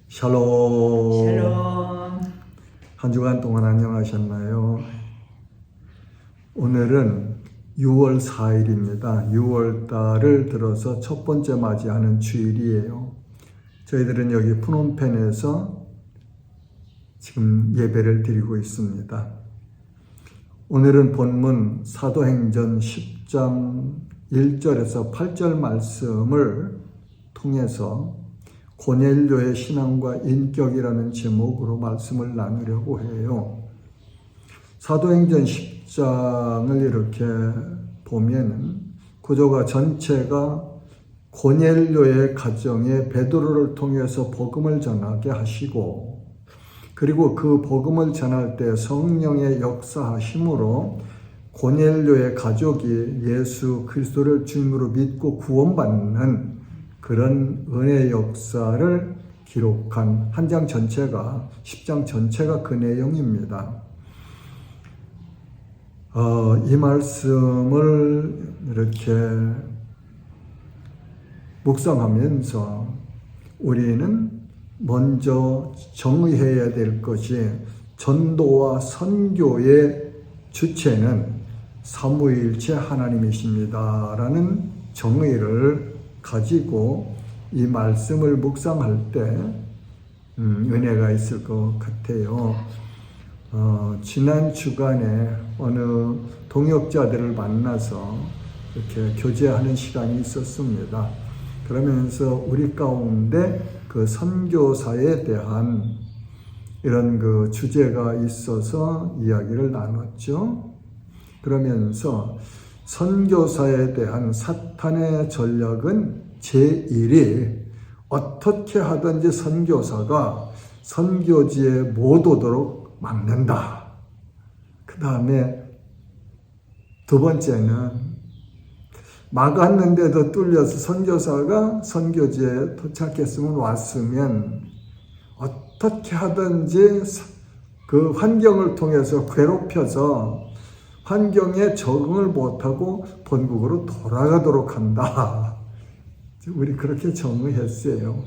샬롬. 샬롬. 한 주간 동안 안녕하셨나요? 오늘은 6월 4일입니다. 6월 달을 들어서 첫 번째 맞이하는 주일이에요. 저희들은 여기 푸놈펜에서 지금 예배를 드리고 있습니다. 오늘은 본문 사도행전 10장 1절에서 8절 말씀을 통해서 고넬료의 신앙과 인격이라는 제목으로 말씀을 나누려고 해요. 사도행전 10장을 이렇게 보면은 구조가 전체가 고넬료의 가정에 베드로를 통해서 복음을 전하게 하시고, 그리고 그 복음을 전할 때 성령의 역사하심으로 고넬료의 가족이 예수 그리스도를 주님으로 믿고 구원받는 그런 은혜의 역사를 기록한 한 장 전체가, 10장 전체가 그 내용입니다. 이 말씀을 이렇게 묵상하면서 우리는 먼저 정의해야 될 것이, 전도와 선교의 주체는 삼위일체 하나님이십니다 라는 정의를 가지고 이 말씀을 묵상할 때 은혜가 있을 것 같아요. 지난 주간에 어느 동역자들을 만나서 이렇게 교제하는 시간이 있었습니다. 그러면서 우리 가운데 그 선교사에 대한 이런 그 주제가 있어서 이야기를 나눴죠. 그러면서 선교사에 대한 사탄의 전략은 제1이 어떻게 하든지 선교사가 선교지에 못 오도록 막는다. 그 다음에 두 번째는 막았는데도 뚫려서 선교사가 선교지에 도착했으면 왔으면 어떻게 하든지 그 환경을 통해서 괴롭혀서 환경에 적응을 못하고 본국으로 돌아가도록 한다. 우리 그렇게 정의했어요.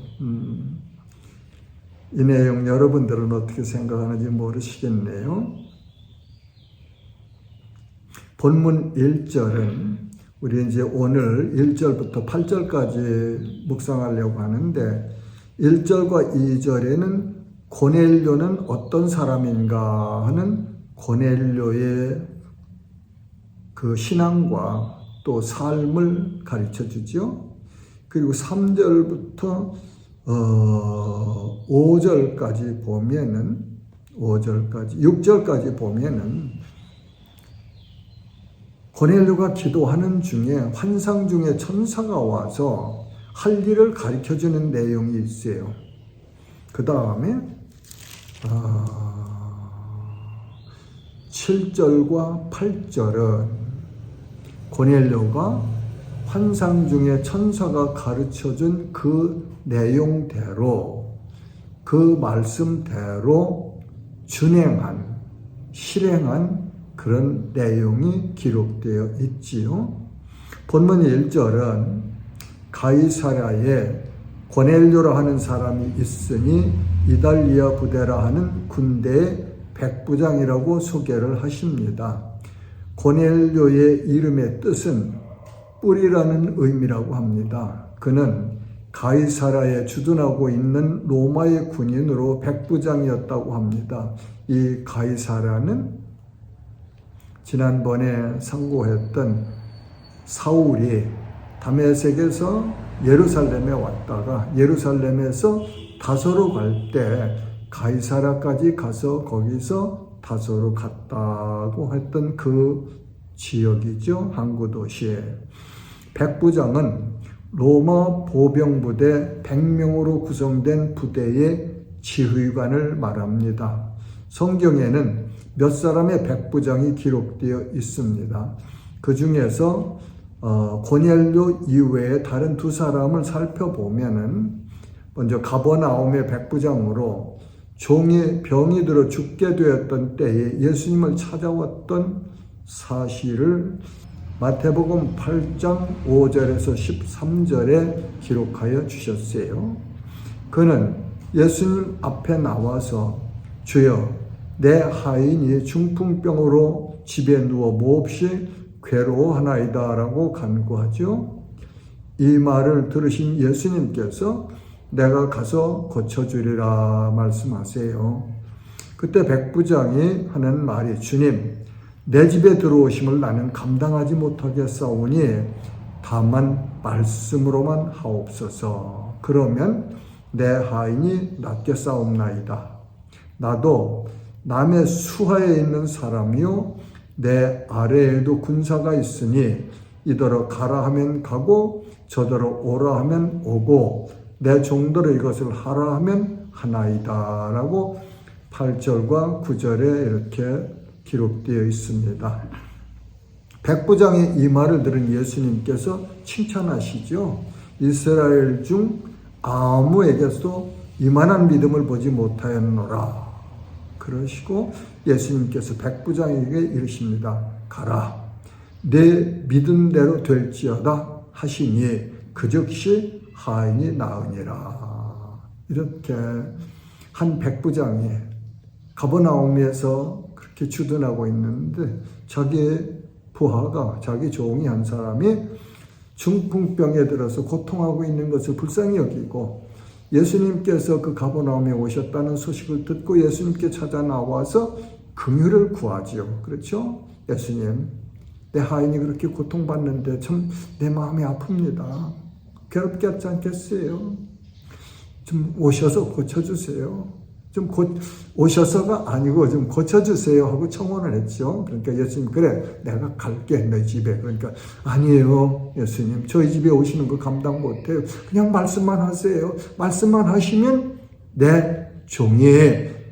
이 내용 여러분들은 어떻게 생각하는지 모르시겠네요. 본문 1절은 우리 이제 오늘 1절부터 8절까지 묵상하려고 하는데, 1절과 2절에는 고넬료는 어떤 사람인가 하는 고넬료의 그 신앙과 또 삶을 가르쳐 주죠. 그리고 3절부터 5절까지 보면은 6절까지 보면은 고넬료가 기도하는 중에 환상 중에 천사가 와서 할 일을 가르쳐 주는 내용이 있어요. 그 다음에 7절과 8절은 고넬료가 환상 중에 천사가 가르쳐준 그 내용대로, 그 말씀대로 준행한, 실행한 그런 내용이 기록되어 있지요. 본문 1절은 가이사랴에 고넬료라 하는 사람이 있으니 이달리아 부대라 하는 군대의 백부장이라고 소개를 하십니다. 고넬료의 이름의 뜻은 뿔이라는 의미라고 합니다. 그는 가이사랴에 주둔하고 있는 로마의 군인으로 백부장이었다고 합니다. 이 가이사랴는 지난번에 상고했던 사울이 다메섹에서 예루살렘에 왔다가 예루살렘에서 다소로 갈 때 가이사랴까지 가서 거기서 다소로 갔다고 했던 그 지역이죠. 항구 도시에. 백부장은 로마 보병부대 100명으로 구성된 부대의 지휘관을 말합니다. 성경에는 몇 사람의 백부장이 기록되어 있습니다. 그 중에서 고넬료 이외에 다른 두 사람을 살펴보면은 먼저 가버나움의 백부장으로 종이 병이 들어 죽게 되었던 때에 예수님을 찾아왔던 사실을 마태복음 8장 5절에서 13절에 기록하여 주셨어요. 그는 예수님 앞에 나와서 주여 내 하인이 중풍병으로 집에 누워 몹시 괴로워하나이다 라고 간구하죠. 이 말을 들으신 예수님께서 내가 가서 고쳐주리라 말씀하세요. 그때 백부장이 하는 말이 주님 내 집에 들어오심을 나는 감당하지 못하겠사오니 다만 말씀으로만 하옵소서. 그러면 내 하인이 낫겠사옵나이다. 나도 남의 수하에 있는 사람이요 내 아래에도 군사가 있으니 이더러 가라 하면 가고 저더러 오라 하면 오고 내 종들의 이것을 하라 하면 하나이다 라고 8절과 9절에 이렇게 기록되어 있습니다. 백부장의 이 말을 들은 예수님께서 칭찬하시죠. 이스라엘 중 아무에게서도 이만한 믿음을 보지 못하였노라. 그러시고 예수님께서 백부장에게 이르십니다. 가라. 내 믿음대로 될지어다 하시니 그 즉시 하인이 나으니라. 이렇게 한 백부장이 가버나움에서 그렇게 주둔하고 있는데 자기 부하가 자기 종이 한 사람이 중풍병에 들어서 고통하고 있는 것을 불쌍히 여기고 예수님께서 그 가버나움에 오셨다는 소식을 듣고 예수님께 찾아 나와서 긍휼을 구하지요. 그렇죠? 예수님, 내 하인이 그렇게 고통받는데 참 내 마음이 아픕니다. 괴롭게 하지 않겠어요? 좀 오셔서 고쳐주세요. 오셔서가 아니고 좀 고쳐주세요 하고 청원을 했죠. 그러니까 예수님 그래 내가 갈게 너희 집에. 그러니까 아니에요 예수님 저희 집에 오시는 거 감당 못해요. 그냥 말씀만 하세요. 말씀만 하시면 내 종이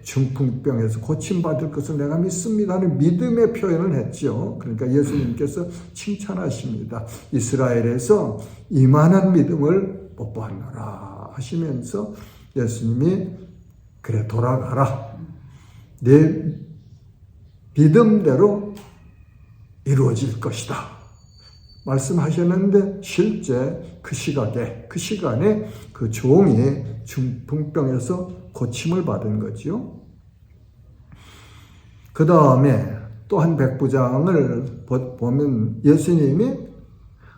중풍병에서 고침받을 것을 내가 믿습니다 하는 믿음의 표현을 했죠. 그러니까 예수님께서 칭찬하십니다. 이스라엘에서 이만한 믿음을 못 보았노라 하시면서 예수님이 그래 돌아가라. 내 믿음대로 이루어질 것이다. 말씀하셨는데 실제 그 시간에 그 종이 중풍병에서 고침을 받은 거죠. 그 다음에 또 한 백부장을 보면 예수님이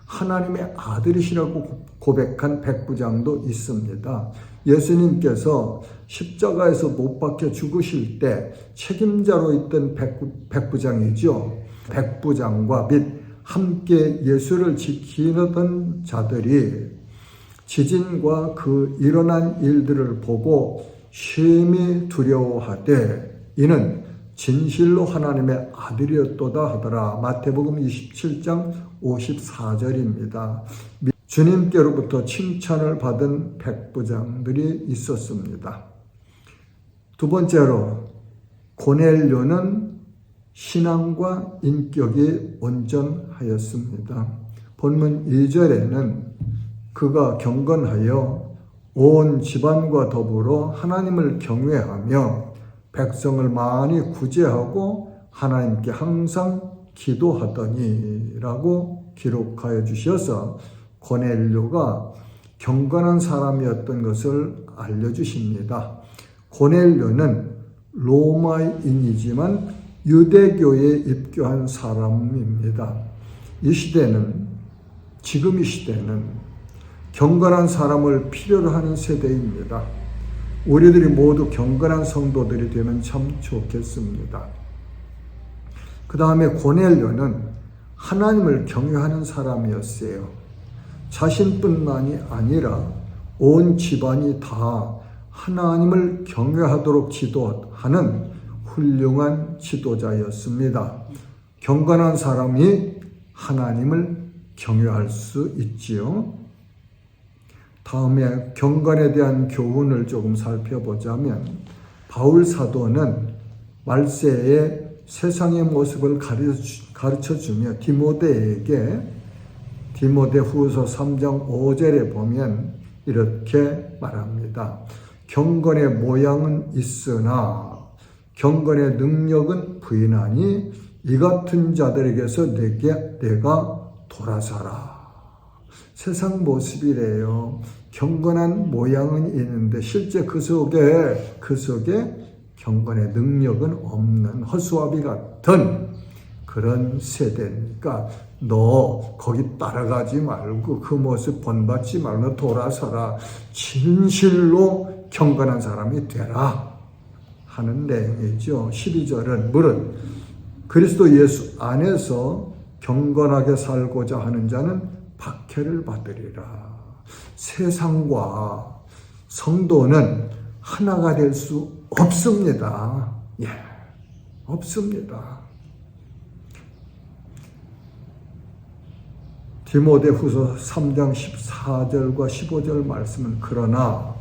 하나님의 아들이시라고 고백한 백부장도 있습니다. 예수님께서 십자가에서 못 박혀 죽으실 때 책임자로 있던 백부장이죠. 백부장과 및 함께 예수를 지키던 자들이 지진과 그 일어난 일들을 보고 심히 두려워하되 이는 진실로 하나님의 아들이었도다 하더라. 마태복음 27장 54절입니다. 주님께로부터 칭찬을 받은 백부장들이 있었습니다. 두 번째로 고넬료는 신앙과 인격이 온전하였습니다. 본문 2절에는 그가 경건하여 온 집안과 더불어 하나님을 경외하며 백성을 많이 구제하고 하나님께 항상 기도하더니 라고 기록하여 주셔서 고넬료가 경건한 사람이었던 것을 알려주십니다. 고넬료는 로마인이지만 유대교에 입교한 사람입니다. 지금 이 시대는 경건한 사람을 필요로 하는 세대입니다. 우리들이 모두 경건한 성도들이 되면 참 좋겠습니다. 그 다음에 고넬료는 하나님을 경외하는 사람이었어요. 자신뿐만이 아니라 온 집안이 다 하나님을 경외하도록 지도하는 훌륭한 지도자였습니다. 경건한 사람이 하나님을 경외할 수 있지요. 다음에 경건에 대한 교훈을 조금 살펴보자면 바울 사도는 말세의 세상의 모습을 가르쳐주며 디모데후서 3장 5절에 보면 이렇게 말합니다. 경건의 모양은 있으나 경건의 능력은 부인하니 이 같은 자들에게서 내가 돌아서라. 세상 모습이래요. 경건한 모양은 있는데 실제 그 속에 경건의 능력은 없는 허수아비 같은 그런 세대니까 너 거기 따라가지 말고 그 모습 본받지 말고 돌아서라. 진실로 경건한 사람이 되라 하는 내용이죠. 12절은 무릇 그리스도 예수 안에서 경건하게 살고자 하는 자는 박해를 받으리라. 세상과 성도는 하나가 될 수 없습니다. 없습니다. 디모데후서 3장 14절과 15절 말씀은 그러나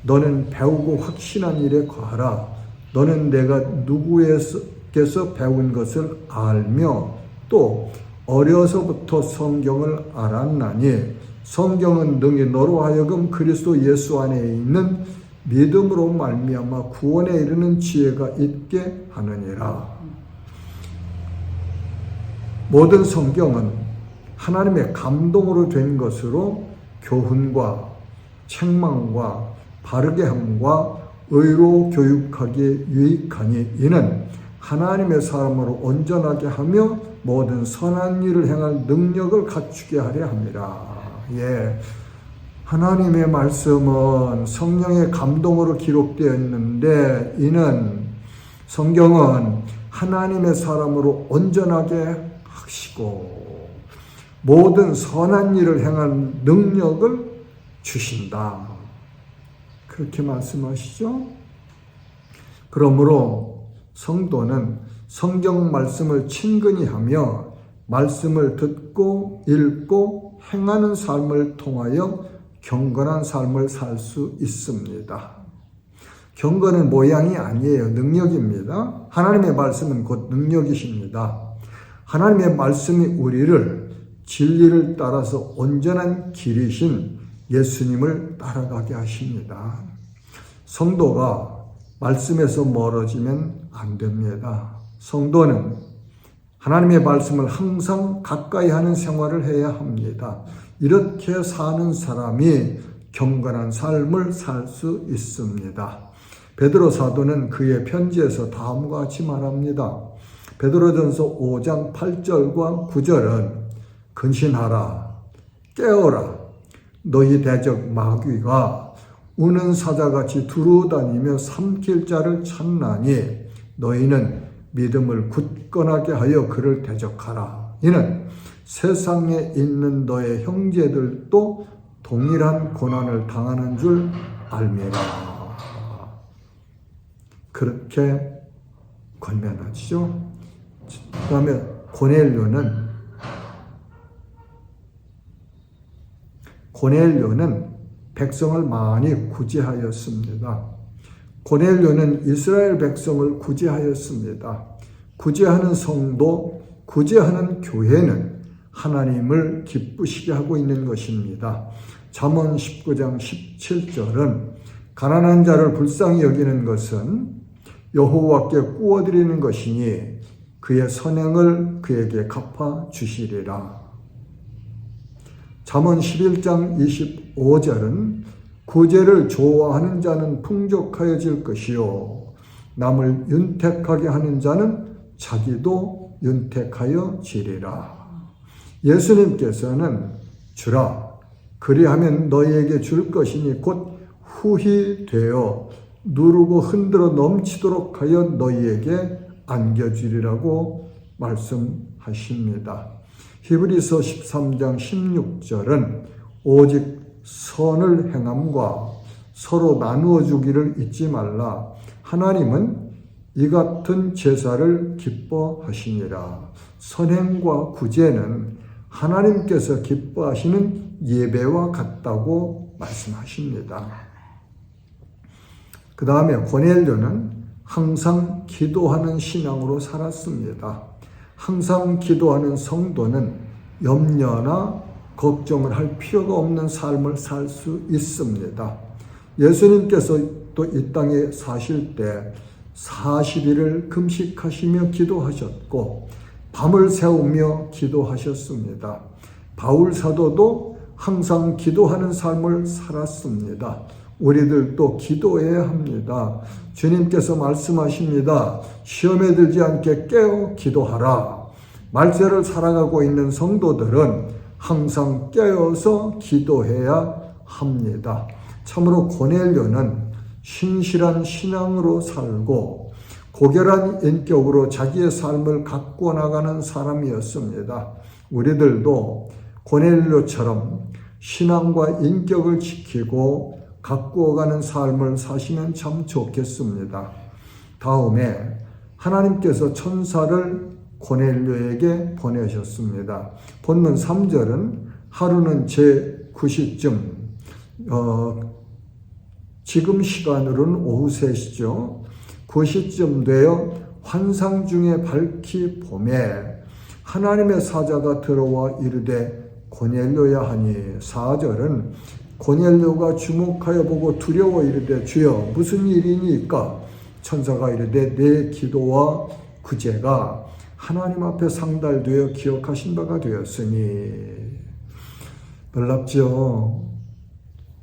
너는 배우고 확신한 일에 거하라. 너는 내가 누구에게서 배운 것을 알며 또 어려서부터 성경을 알았나니 성경은 능히 너로 하여금 그리스도 예수 안에 있는 믿음으로 말미암아 구원에 이르는 지혜가 있게 하느니라. 모든 성경은 하나님의 감동으로 된 것으로 교훈과 책망과 바르게 함과 의로 교육하기에 유익하니 이는 하나님의 사람으로 온전하게 하며 모든 선한 일을 행할 능력을 갖추게 하려 함이라. 하나님의 말씀은 성령의 감동으로 기록되어 있는데 이는 성경은 하나님의 사람으로 온전하게 하시고 모든 선한 일을 행할 능력을 주신다. 그렇게 말씀하시죠. 그러므로 성도는 성경 말씀을 친근히 하며 말씀을 듣고 읽고 행하는 삶을 통하여 경건한 삶을 살 수 있습니다. 경건은 모양이 아니에요. 능력입니다. 하나님의 말씀은 곧 능력이십니다. 하나님의 말씀이 우리를 진리를 따라서 온전한 길이신 예수님을 따라가게 하십니다. 성도가 말씀에서 멀어지면 안 됩니다. 성도는 하나님의 말씀을 항상 가까이 하는 생활을 해야 합니다. 이렇게 사는 사람이 경건한 삶을 살 수 있습니다. 베드로 사도는 그의 편지에서 다음과 같이 말합니다. 베드로전서 5장 8절과 9절은 근신하라, 깨어라, 너희 대적 마귀가 우는 사자같이 두루다니며 삼킬 자를 찾나니 너희는 믿음을 굳건하게 하여 그를 대적하라. 이는 세상에 있는 너의 형제들도 동일한 고난을 당하는 줄 알미라. 그렇게 권면하시죠. 그 다음에 고넬료는 백성을 많이 구제하였습니다. 고넬료는 이스라엘 백성을 구제하였습니다. 구제하는 성도, 구제하는 교회는 하나님을 기쁘시게 하고 있는 것입니다. 잠언 19장 17절은 가난한 자를 불쌍히 여기는 것은 여호와께 구워드리는 것이니 그의 선행을 그에게 갚아 주시리라. 잠언 11장 25절은 구제를 좋아하는 자는 풍족하여질 것이요 남을 윤택하게 하는 자는 자기도 윤택하여 지리라. 예수님께서는 주라 그리하면 너희에게 줄 것이니 곧 후히 되어 누르고 흔들어 넘치도록 하여 너희에게 안겨주리라고 말씀하십니다. 히브리서 13장 16절은 오직 선을 행함과 서로 나누어 주기를 잊지 말라. 하나님은 이 같은 제사를 기뻐하시니라. 선행과 구제는 하나님께서 기뻐하시는 예배와 같다고 말씀하십니다. 그 다음에 고넬료는 항상 기도하는 신앙으로 살았습니다. 항상 기도하는 성도는 염려나 걱정을 할 필요가 없는 삶을 살 수 있습니다. 예수님께서 또 이 땅에 사실 때 40일을 금식하시며 기도하셨고 밤을 새우며 기도하셨습니다. 바울 사도도 항상 기도하는 삶을 살았습니다. 우리들도 기도해야 합니다. 주님께서 말씀하십니다. 시험에 들지 않게 깨어 기도하라. 말세를 살아가고 있는 성도들은 항상 깨어서 기도해야 합니다. 참으로 고넬료는 신실한 신앙으로 살고 고결한 인격으로 자기의 삶을 가꾸어 나가는 사람이었습니다. 우리들도 고넬료처럼 신앙과 인격을 지키고 가꾸어가는 삶을 사시면 참 좋겠습니다. 다음에 하나님께서 천사를 고넬료에게 보내셨습니다. 본문 3절은 하루는 제9시쯤 지금 시간으로는 오후 3시죠. 9시쯤 되어 환상 중에 밝히 봄에 하나님의 사자가 들어와 이르되 고넬료야 하니 4절은 고넬료가 주목하여 보고 두려워 이르되 주여 무슨 일이니까? 천사가 이르되 내 기도와 구제가 하나님 앞에 상달되어 기억하신 바가 되었으니. 놀랍죠?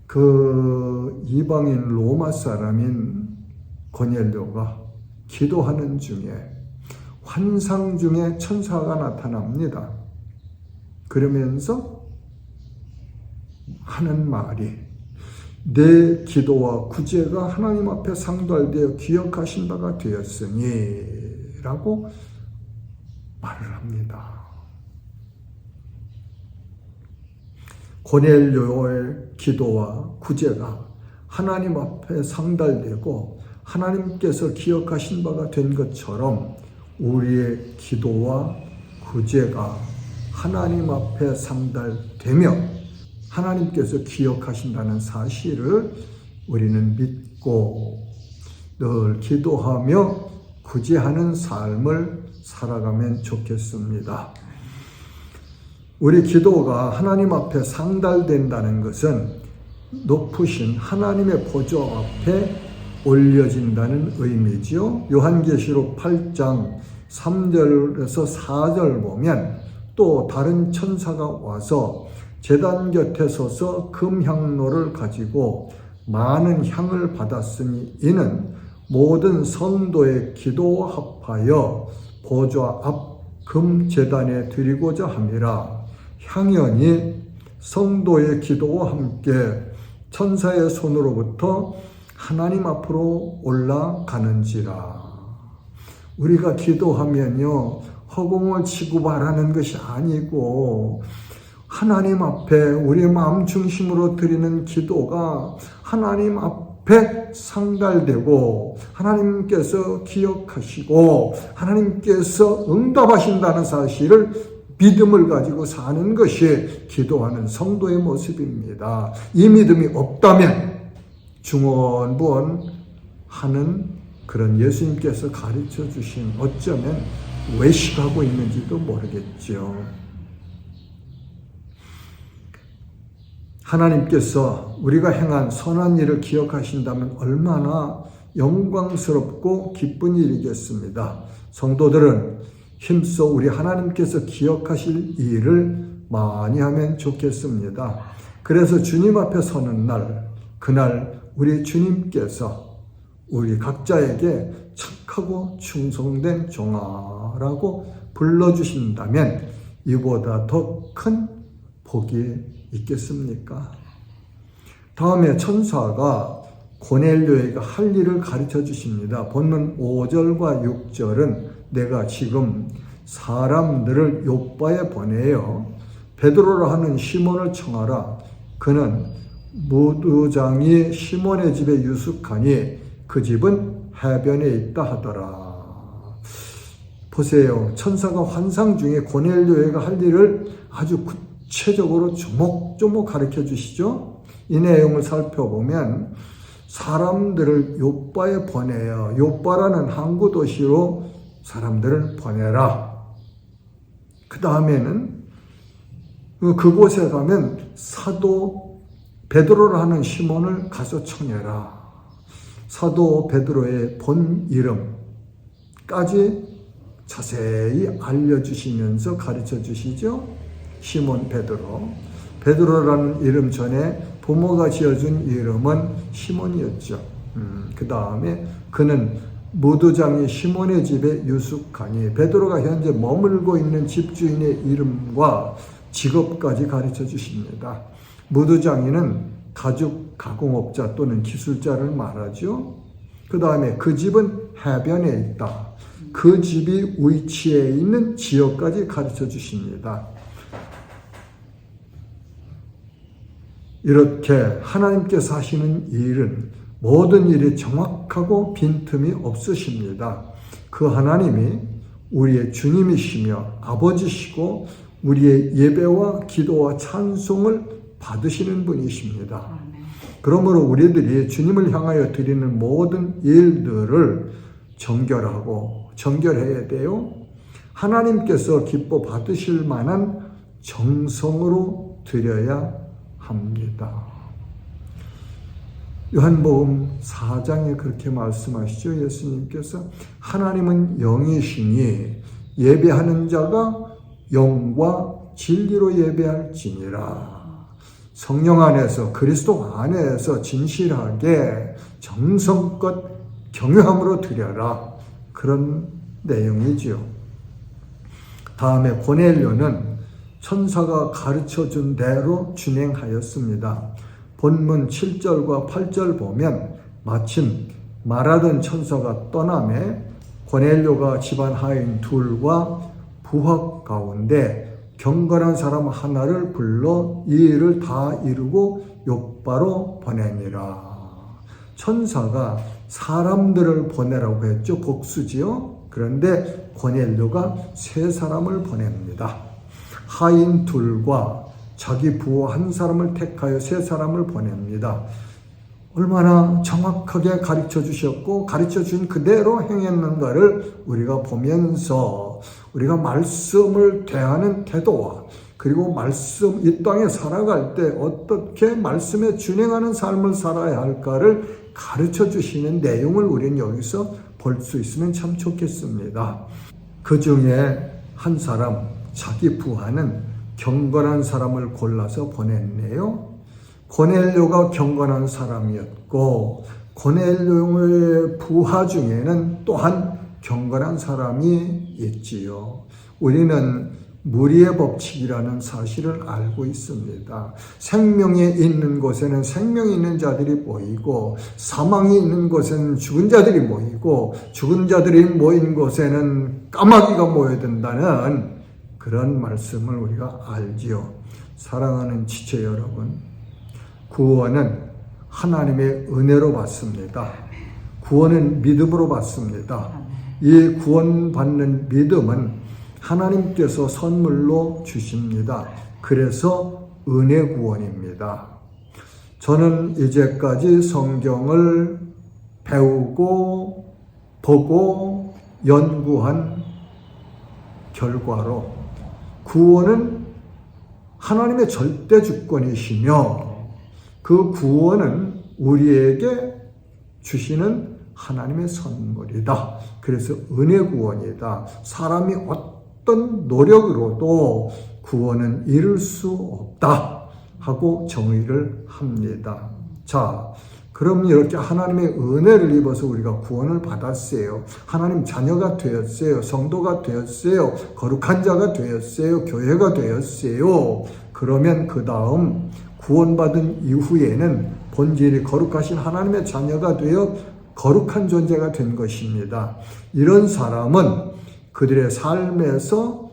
그 이방인 로마 사람인 고넬료가 기도하는 중에 환상 중에 천사가 나타납니다. 그러면서 하는 말이 내 기도와 구제가 하나님 앞에 상달되어 기억하신 바가 되었으니 라고 말을 합니다. 고넬료의 기도와 구제가 하나님 앞에 상달되고 하나님께서 기억하신 바가 된 것처럼 우리의 기도와 구제가 하나님 앞에 상달되며 하나님께서 기억하신다는 사실을 우리는 믿고 늘 기도하며 구제하는 삶을 살아가면 좋겠습니다. 우리 기도가 하나님 앞에 상달된다는 것은 높으신 하나님의 보좌 앞에 올려진다는 의미지요. 요한계시록 8장 3절에서 4절 보면 또 다른 천사가 와서 제단 곁에 서서 금향로를 가지고 많은 향을 받았으니 이는 모든 성도의 기도와 합하여 보좌 앞 금제단에 드리고자 함이라. 향연이 성도의 기도와 함께 천사의 손으로부터 하나님 앞으로 올라가는지라. 우리가 기도하면요 허공을 치고 바라는 것이 아니고 하나님 앞에 우리의 마음 중심으로 드리는 기도가 하나님 앞에 상달되고 하나님께서 기억하시고 하나님께서 응답하신다는 사실을 믿음을 가지고 사는 것이 기도하는 성도의 모습입니다. 이 믿음이 없다면 중언부언하는 그런 예수님께서 가르쳐 주신 어쩌면 외식하고 있는지도 모르겠죠. 하나님께서 우리가 행한 선한 일을 기억하신다면 얼마나 영광스럽고 기쁜 일이겠습니다. 성도들은 힘써 우리 하나님께서 기억하실 일을 많이 하면 좋겠습니다. 그래서 주님 앞에 서는 날, 그날 우리 주님께서 우리 각자에게 착하고 충성된 종아라고 불러주신다면 이보다 더 큰 복이 있겠습니까? 다음에 천사가 고넬료에게 할 일을 가르쳐 주십니다. 본문 5절과 6절은 내가 지금 사람들을 욥바에 보내어 베드로라 하는 시몬을 청하라. 그는 무두장이 시몬의 집에 유숙하니 그 집은 해변에 있다 하더라. 보세요. 천사가 환상 중에 고넬료에게 할 일을 아주 구체적으로 조목조목 가르쳐 주시죠. 이 내용을 살펴보면 사람들을 욥바에 보내어 욥바라는 항구 도시로 사람들을 보내라. 그 다음에는 그곳에 가면 사도 베드로라는 시몬을 가서 청해라. 사도 베드로의 본 이름까지 자세히 알려주시면서 가르쳐 주시죠. 시몬 베드로. 베드로라는 이름 전에 부모가 지어준 이름은 시몬이었죠. 그 다음에 그는 무두장이 시몬의 집에 유숙하니, 베드로가 현재 머물고 있는 집주인의 이름과 직업까지 가르쳐 주십니다. 무두장이는 가죽 가공업자 또는 기술자를 말하죠. 그 다음에 그 집은 해변에 있다. 그 집이 위치해 있는 지역까지 가르쳐 주십니다. 이렇게 하나님께서 하시는 일은 모든 일이 정확하고 빈틈이 없으십니다. 그 하나님이 우리의 주님이시며 아버지시고 우리의 예배와 기도와 찬송을 받으시는 분이십니다. 그러므로 우리들이 주님을 향하여 드리는 모든 일들을 정결해야 돼요. 하나님께서 기뻐 받으실 만한 정성으로 드려야 합니다. 요한복음 4장에 그렇게 말씀하시죠. 예수님께서 하나님은 영이시니 예배하는 자가 영과 진리로 예배할지니라. 성령 안에서, 그리스도 안에서 진실하게 정성껏 경외함으로 드려라. 그런 내용이지요. 다음에 고넬료는 천사가 가르쳐준 대로 진행하였습니다. 본문 7절과 8절 보면 마침 말하던 천사가 떠남에 고넬료가 집안 하인 둘과 부하 가운데 경건한 사람 하나를 불러 이 일을 다 이루고 욥바로 보내니라. 천사가 사람들을 보내라고 했죠. 복수지요. 그런데 고넬료가 세 사람을 보냅니다. 하인 둘과 자기 부하 한 사람을 택하여 세 사람을 보냅니다. 얼마나 정확하게 가르쳐 주셨고 가르쳐 준 그대로 행했는가를 우리가 보면서 우리가 말씀을 대하는 태도와 그리고 말씀, 이 땅에 살아갈 때 어떻게 말씀에 준행하는 삶을 살아야 할까를 가르쳐 주시는 내용을 우리는 여기서 볼 수 있으면 참 좋겠습니다. 그 중에 한 사람, 자기 부하는 경건한 사람을 골라서 보냈네요. 고넬료가 경건한 사람이었고 고넬료의 부하 중에는 또한 경건한 사람이 있지요. 우리는 무리의 법칙이라는 사실을 알고 있습니다. 생명이 있는 곳에는 생명이 있는 자들이 모이고 사망이 있는 곳에는 죽은 자들이 모이고 죽은 자들이 모인 곳에는 까마귀가 모여든다는 그런 말씀을 우리가 알지요. 사랑하는 지체 여러분, 구원은 하나님의 은혜로 받습니다. 구원은 믿음으로 받습니다. 이 구원받는 믿음은 하나님께서 선물로 주십니다. 그래서 은혜 구원입니다. 저는 이제까지 성경을 배우고 보고 연구한 결과로 구원은 하나님의 절대 주권이시며 그 구원은 우리에게 주시는 하나님의 선물이다. 그래서 은혜 구원이다. 사람이 어떤 노력으로도 구원은 이룰 수 없다 하고 정의를 합니다. 자, 그럼 이렇게 하나님의 은혜를 입어서 우리가 구원을 받았어요. 하나님 자녀가 되었어요. 성도가 되었어요. 거룩한 자가 되었어요. 교회가 되었어요. 그러면 그 다음 구원받은 이후에는 본질이 거룩하신 하나님의 자녀가 되어 거룩한 존재가 된 것입니다. 이런 사람은 그들의 삶에서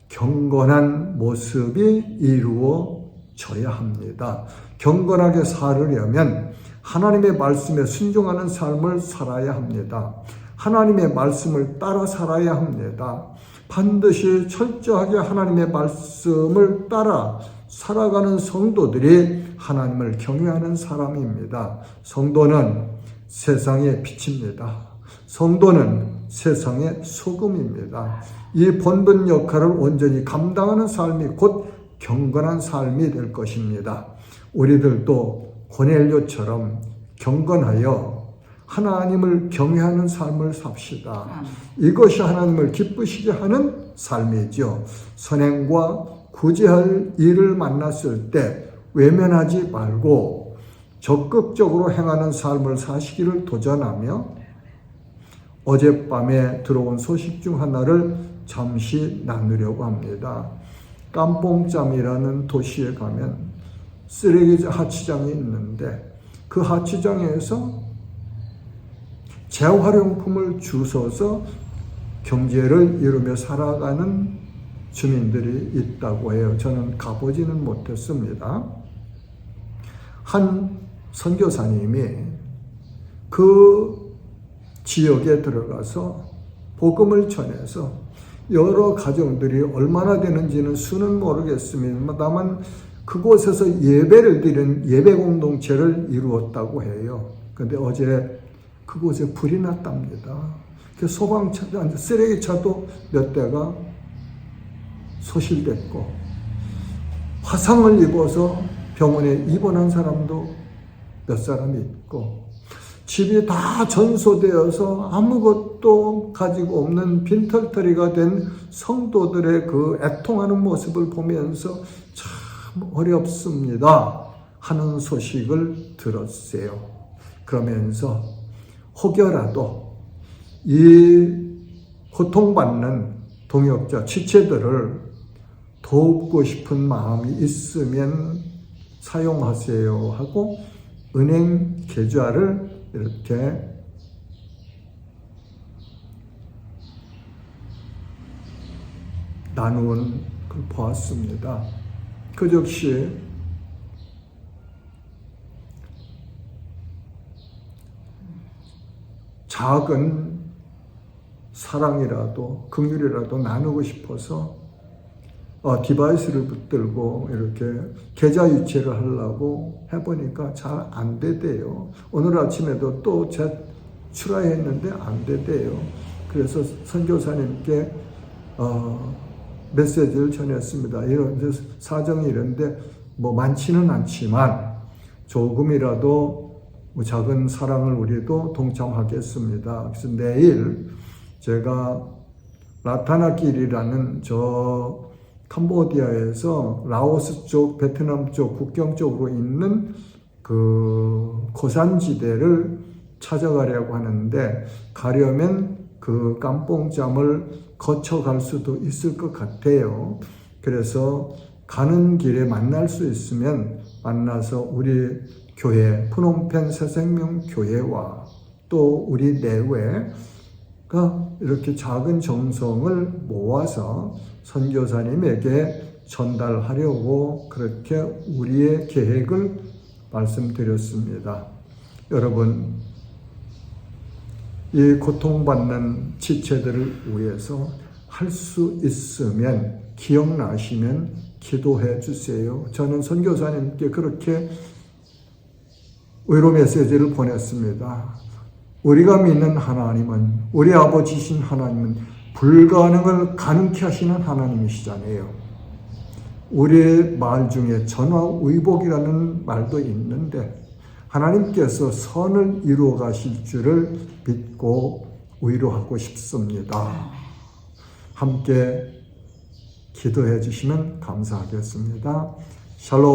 경건한 모습이 이루어져야 합니다. 경건하게 살으려면 하나님의 말씀에 순종하는 삶을 살아야 합니다. 하나님의 말씀을 따라 살아야 합니다. 반드시 철저하게 하나님의 말씀을 따라 살아가는 성도들이 하나님을 경외하는 사람입니다. 성도는 세상의 빛입니다. 성도는 세상의 소금입니다. 이 본분 역할을 온전히 감당하는 삶이 곧 경건한 삶이 될 것입니다. 우리들도 고넬료처럼 경건하여 하나님을 경외하는 삶을 삽시다. 이것이 하나님을 기쁘시게 하는 삶이죠. 선행과 구제할 일을 만났을 때 외면하지 말고 적극적으로 행하는 삶을 사시기를 도전하며 어젯밤에 들어온 소식 중 하나를 잠시 나누려고 합니다. 깜뽕짬이라는 도시에 가면 쓰레기 하치장이 있는데 그 하치장에서 재활용품을 주워서 경제를 이루며 살아가는 주민들이 있다고 해요. 저는 가보지는 못했습니다. 한 선교사님이 그 지역에 들어가서 복음을 전해서 여러 가정들이 얼마나 되는지는 수는 모르겠습니다만 그곳에서 예배를 드리는 예배 공동체를 이루었다고 해요. 그런데 어제 그곳에 불이 났답니다. 소방차, 쓰레기차도 몇 대가 소실됐고 화상을 입어서 병원에 입원한 사람도 몇 사람이 있고 집이 다 전소되어서 아무것도 가지고 없는 빈털터리가 된 성도들의 그 애통하는 모습을 보면서 참 어렵습니다 하는 소식을 들었어요. 그러면서 혹여라도 이 고통받는 동역자, 지체들을 돕고 싶은 마음이 있으면 사용하세요 하고 은행 계좌를 이렇게 나누는 걸 보았습니다. 그 역시 작은 사랑이라도 긍휼이라도 나누고 싶어서 디바이스를 붙들고 이렇게 계좌 유치를 하려고 해보니까 잘 안 되대요. 오늘 아침에도 또 출하했는데 안 되대요. 그래서 선교사님께 메시지를 전했습니다. 이런 사정이 이런데 뭐 많지는 않지만 조금이라도 작은 사랑을 우리도 동참하겠습니다. 그래서 내일 제가 라타나길이라는 저 캄보디아에서 라오스 쪽, 베트남 쪽 국경 쪽으로 있는 그 고산지대를 찾아가려고 하는데 가려면 그 깜뽕짬을 거쳐갈 수도 있을 것 같아요. 그래서 가는 길에 만날 수 있으면 만나서 우리 교회, 푸놈펜 새생명 교회와 또 우리 내외가 이렇게 작은 정성을 모아서 선교사님에게 전달하려고 그렇게 우리의 계획을 말씀드렸습니다. 여러분, 이 고통받는 지체들을 위해서 할 수 있으면 기억나시면 기도해 주세요. 저는 선교사님께 그렇게 위로 메시지를 보냈습니다. 우리가 믿는 하나님은, 우리 아버지신 하나님은 불가능을 가능케 하시는 하나님이시잖아요. 우리의 말 중에 전화위복이라는 말도 있는데 하나님께서 선을 이루어 가실 줄을 믿고 위로하고 싶습니다. 함께 기도해 주시면 감사하겠습니다. 샬롬.